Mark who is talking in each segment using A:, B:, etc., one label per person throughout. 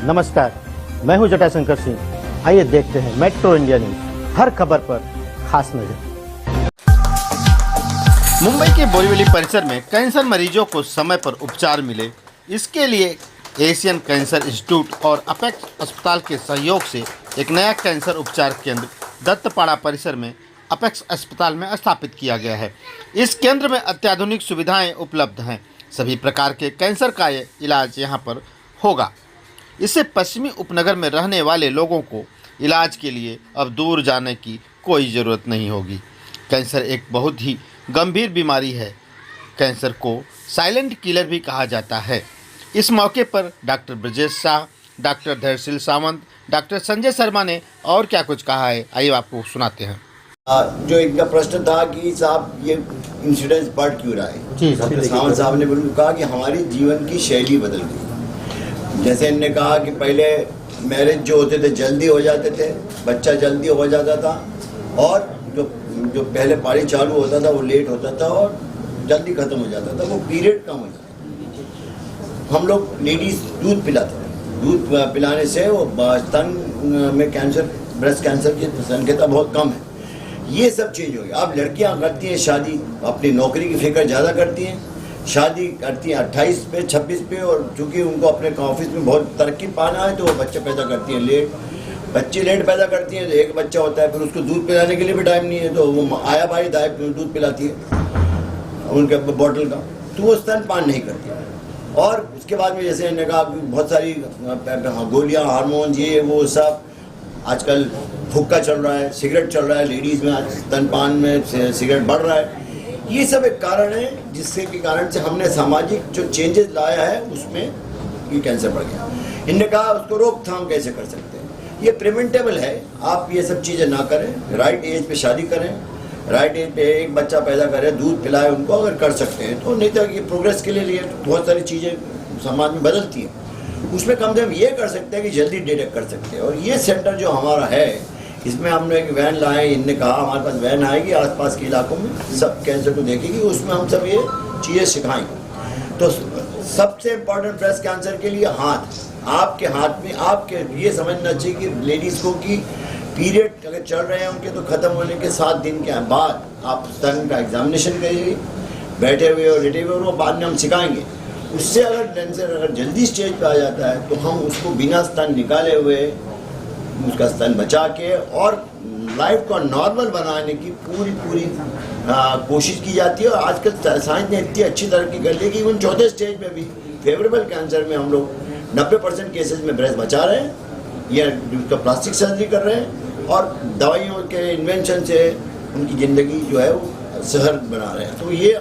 A: नमस्कार, मैं हूं जटाशंकर सिंह। आइए देखते हैं मेट्रो इंडिया न्यूज, हर खबर पर खास नजर।
B: मुंबई के बोरीवली परिसर में कैंसर मरीजों को समय पर उपचार मिले, इसके लिए एशियन कैंसर इंस्टीट्यूट और अपेक्स अस्पताल के सहयोग से एक नया कैंसर उपचार केंद्र दत्तपाड़ा परिसर में अपेक्स अस्पताल में स्थापित किया गया है। इस केंद्र में अत्याधुनिक सुविधाएं उपलब्ध हैं। सभी प्रकार के कैंसर का इलाज यहां पर होगा। इससे पश्चिमी उपनगर में रहने वाले लोगों को इलाज के लिए अब दूर जाने की कोई ज़रूरत नहीं होगी। कैंसर एक बहुत ही गंभीर बीमारी है। कैंसर को साइलेंट किलर भी कहा जाता है। इस मौके पर डॉक्टर ब्रजेश शाह, डॉक्टर धैर्यशील सावंत, डॉक्टर संजय शर्मा ने और क्या कुछ कहा है, आइए आपको सुनाते हैं।
C: जो इनका प्रश्न था कि साहब ये इंसिडेंस बढ़ क्यों रहा है, डॉक्टर सावंत साहब ने बिल्कुल कहा कि हमारी जीवन की शैली बदल गई। जैसे इनने कहा कि पहले मैरिज जो होते थे जल्दी हो जाते थे, बच्चा जल्दी हो जाता था, और जो पहले पारी चालू होता था वो लेट होता था और जल्दी खत्म हो जाता था, वो पीरियड कम हो जाता था। हम लोग लेडीज दूध पिलाते थे, दूध पिलाने से वो स्तन में कैंसर, ब्रेस्ट कैंसर की संख्या बहुत कम है। ये सब चीज़ हो गई। अब लड़कियां करती हैं शादी, अपनी नौकरी की फिक्र ज़्यादा करती हैं, शादी करती हैं 28 पे 26 पे, और चूँकि उनको अपने ऑफिस में बहुत तरक्की पाना है तो वो बच्चे पैदा करती हैं लेट। बच्चे लेट पैदा करती हैं तो एक बच्चा होता है, फिर उसको दूध पिलाने के लिए भी टाइम नहीं है, तो वो आया भाई दाई दूध पिलाती है उनके बॉटल का, तो वो स्तनपान नहीं करती है। और उसके बाद में जैसे इन्होंने कहा बहुत सारी गोलियाँ, हार्मोन, ये वो सब, आजकल हुक्का चल रहा है, सिगरेट चल रहा है, लेडीज़ में आज स्तनपान में सिगरेट बढ़ रहा है। ये सब एक कारण है जिससे के कारण से हमने सामाजिक जो चेंजेस लाया है उसमें ये कैंसर बढ़ गया। इनने कहा उसको रोकथाम कैसे कर सकते हैं, ये प्रिवेंटेबल है। आप ये सब चीज़ें ना करें, राइट एज पे शादी करें, राइट एज पे एक बच्चा पैदा करें, दूध पिलाए उनको, अगर कर सकते हैं तो। नहीं तो ये प्रोग्रेस के लिए बहुत सारी चीज़ें समाज में बदलती हैं, उसमें कम से कम ये कर सकते हैं कि जल्दी डिटेक्ट कर सकते हैं। और ये सेंटर जो हमारा है, इसमें हमने एक वैन लाए। इनने कहा हमारे पास वैन आएगी, आसपास के इलाकों में सब कैंसर को देखेगी, उसमें हम सब ये चीज़ें सिखाएंगे। तो सबसे इम्पोर्टेंट ब्रेस्ट कैंसर के लिए हाथ, आपके हाथ में, आपके ये समझना चाहिए कि लेडीज़ को कि पीरियड अगर चल रहे हैं उनके, तो ख़त्म होने के 7 दिन के बाद आप स्तन का एग्जामिनेशन करिए, बैठे हुए और लेटे हुए, और वो बाद में हम सिखाएंगे। उससे अगर कैंसर अगर जल्दी स्टेज पे आ जाता है तो हम उसको बिना स्तन निकाले हुए उसका स्तन बचा के और लाइफ को नॉर्मल बनाने की पूरी कोशिश की जाती है। और आजकल साइंस ने इतनी अच्छी तरक्की कर ली कि उन चौथे स्टेज में भी फेवरेबल कैंसर में हम लोग 90% केसेस में ब्रेस्ट बचा रहे हैं, या उसका प्लास्टिक सर्जरी कर रहे हैं, और दवाइयों के इन्वेंशन से उनकी ज़िंदगी जो है वो सहल बना रहे हैं। तो ये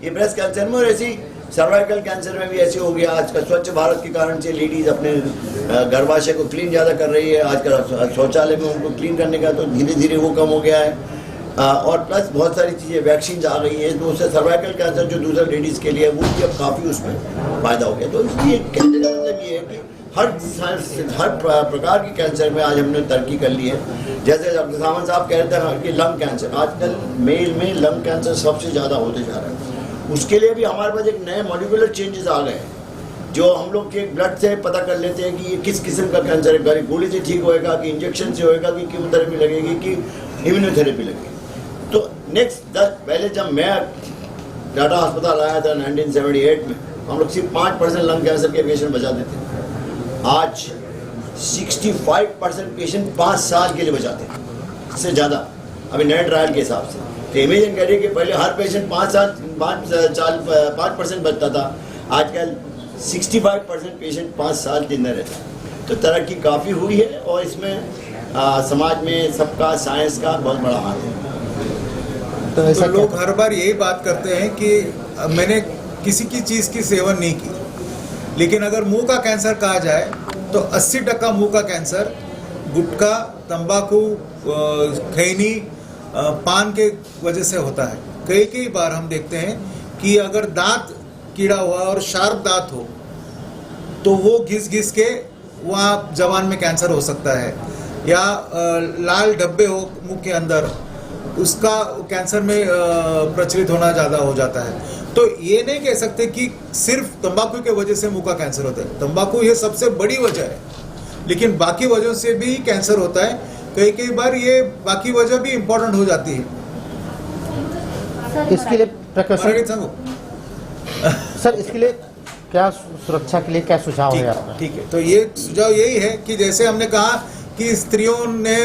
C: ब्रेस्ट कैंसर में, और ऐसी सर्वाइकल कैंसर में भी ऐसे हो गया। आजकल स्वच्छ भारत के कारण से लेडीज़ अपने गर्भाशय को क्लीन ज़्यादा कर रही है। आजकल शौचालय में उनको क्लीन करने का तो धीरे धीरे वो कम हो गया है। और प्लस बहुत सारी चीज़ें, वैक्सीन आ गई है, तो उससे सर्वाइकल कैंसर जो दूसरा लेडीज़ के लिए वो भी अब काफ़ी उसमें फ़ायदा हो गया। तो इसलिए कहने का मतलब ये है कि हर प्रकार की कैंसर में आज हमने तरक्की कर ली है। जैसे डॉक्टर सावंत साहब कह रहे थे कि लंग कैंसर, आजकल मेल में लंग कैंसर सबसे ज़्यादा होते जा रहा है। उसके लिए भी हमारे पास एक नए मॉलिक्यूलर चेंजेस आ गए हैं, जो हम लोग के ब्लड से पता कर लेते हैं कि ये किस किस्म का कैंसर है, गोली से ठीक होएगा कि इंजेक्शन से होएगा कि कीमोथेरेपी लगेगी कि इम्यूनोथेरेपी लगेगी। तो नेक्स्ट पहले जब मैं टाटा अस्पताल आया था 1978 में, हम लोग सिर्फ 5% लंग कैंसर के पेशेंट बचाते थे। आज 65% पेशेंट 5 साल के लिए बचाते हैं, इससे ज़्यादा अभी नए ट्रायल के हिसाब से। तो इमेजिन करिए कि पहले हर पेशेंट 5% बचता था, आजकल 65% पेशेंट 5 साल जिंदा रहता है। तो तरक्की काफ़ी हुई है, और इसमें समाज में सबका, साइंस का बहुत बड़ा हाथ है।
D: तो ऐसा लोग हर बार यही बात करते हैं कि मैंने किसी की चीज़ की सेवन नहीं की, लेकिन अगर मुंह का कैंसर कहा जाए तो 80% मुंह का कैंसर गुटखा, तंबाकू, खैनी, पान के वजह से होता है। कई बार हम देखते हैं कि अगर दांत कीड़ा हुआ और शार्प दांत हो तो वो घिस के वहाँ जबान में कैंसर हो सकता है, या लाल धब्बे हो मुंह के अंदर, उसका कैंसर में प्रचलित होना ज़्यादा हो जाता है। तो ये नहीं कह सकते कि सिर्फ तंबाकू की वजह से मुंह का कैंसर होता है। तंबाकू ये सबसे बड़ी वजह है, लेकिन बाकी वजहों से भी कैंसर होता है। कई कई बार ये बाकी वजह भी इम्पोर्टेंट हो जाती है।
A: इसके लिए प्रिकॉशन
D: मराठी सांगू?
A: सर, इसके लिए क्या सुरक्षा के लिए क्या सुझाव है आपका?
D: ठीक है, तो ये सुझाव यही है कि जैसे हमने कहा कि स्त्रियों ने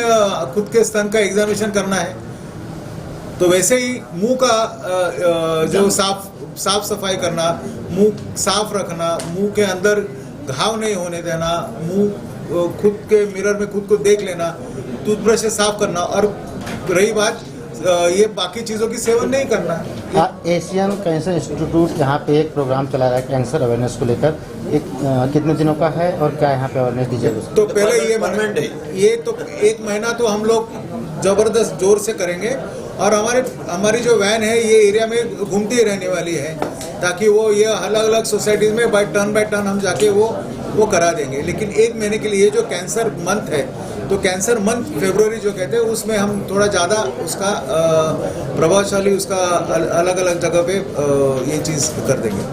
D: खुद के स्तन का एग्जामिनेशन करना है, तो वैसे ही मुंह का जो साफ सफाई करना, मुंह साफ रखना, मुंह के अंदर घाव नहीं होने देना, मुंह खुद के मिरर में खुद को देख लेना, टूथब्रश से साफ करना, और रही बात ये बाकी चीज़ों की सेवन नहीं करना।
A: एशियन कैंसर इंस्टीट्यूट यहाँ पे एक प्रोग्राम चला रहा है कैंसर अवेयरनेस को लेकर, कितने दिनों का है और क्या यहाँ पे अवेयरनेस दीजिएगा?
D: तो पहले ये तो 1 महीना तो हम लोग जबरदस्त जोर से करेंगे, और हमारी जो वैन है ये एरिया में घूमती रहने वाली है, ताकि वो ये अलग अलग सोसाइटीज़ में बाय टर्न हम जाके वो करा देंगे। लेकिन 1 महीने के लिए जो कैंसर मंथ है, तो कैंसर मंथ फरवरी जो कहते हैं, उसमें हम थोड़ा ज़्यादा उसका प्रभावशाली उसका अलग अलग जगह पे ये चीज़ कर देंगे।